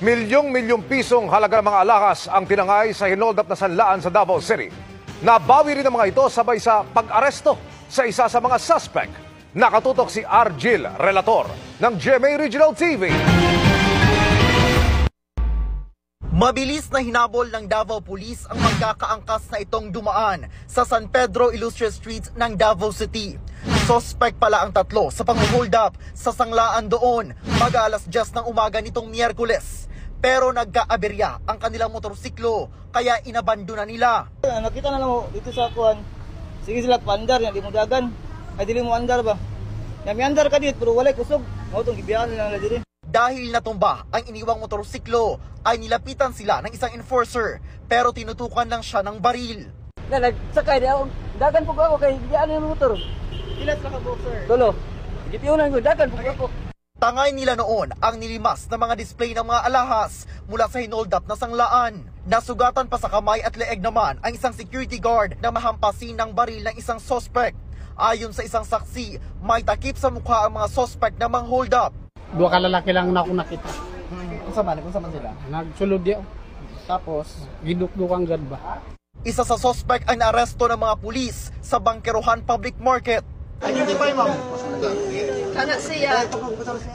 Milyong-milyong pisong halaga ng mga alahas ang tinangay sa hinold up na sanlaan sa Davao City. Nabawi rin ang mga ito sabay sa pag-aresto sa isa sa mga suspect. Nakatutok si Argil Relator ng GMA Regional TV. Mabilis na hinabol ng Davao Police ang magkakaangkas na itong dumaan sa San Pedro Ilustre Street ng Davao City. Suspect pala ang tatlo sa pang-hold up sa sanglaan doon mag-alas 10 ng umaga nitong Miyerkules. Pero nagkaaberya ang kanilang motorsiklo kaya inabandona nila. Nakita na lang mo dito sa kuhan. Sige sila pandar, di mo dagan. Ay dili mo andar ba? May andar ka dito pero walay kusog. Mao tong gibiyahan nila diri. Dahil natumba ang iniwang motorsiklo ay nilapitan sila ng isang enforcer pero tinutukan lang siya ng baril. Nagsakay di ako. Dagan po ako kay gibiyahan ng motor. Ilas ka boxer. Tulo. Gitiunan ko dagan po ako. Tangay nila noon ang nilimas na mga display ng mga alahas mula sa hinold up na sanglaan. Nasugatan pa sa kamay at leeg naman ang isang security guard na mahampasin ng baril ng isang suspect. Ayon sa isang saksi, may takip sa mukha ang mga suspect na mang-hold up. Dua ka lalaki lang na ako nakita. Kung saan sila? Nagsulod diyo. Tapos Giduk-dukang gad ba? Isa sa suspect ay naaresto ng mga pulis sa Bangkerohan Public Market. Anak siya.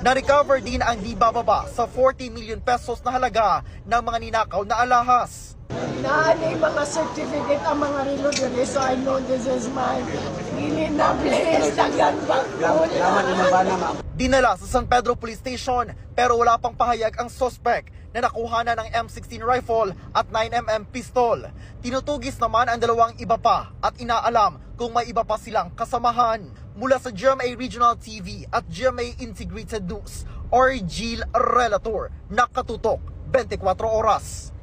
Na-recover din ang di bababa sa 40 million pesos na halaga ng mga ninakaw na alahas. Naanay mga certificate ang mga relo dito, so I know this is mine. Hindi na place, tagan bangkot. Dinala sa San Pedro Police Station pero wala pang pahayag ang suspect na nakuha na ng M16 rifle at 9mm pistol. Tinutugis naman ang dalawang iba pa at inaalam kung may iba pa silang kasamahan. Mula sa GMA Regional TV at GMA Integrated News, Argil Relator, nakatutok 24 oras.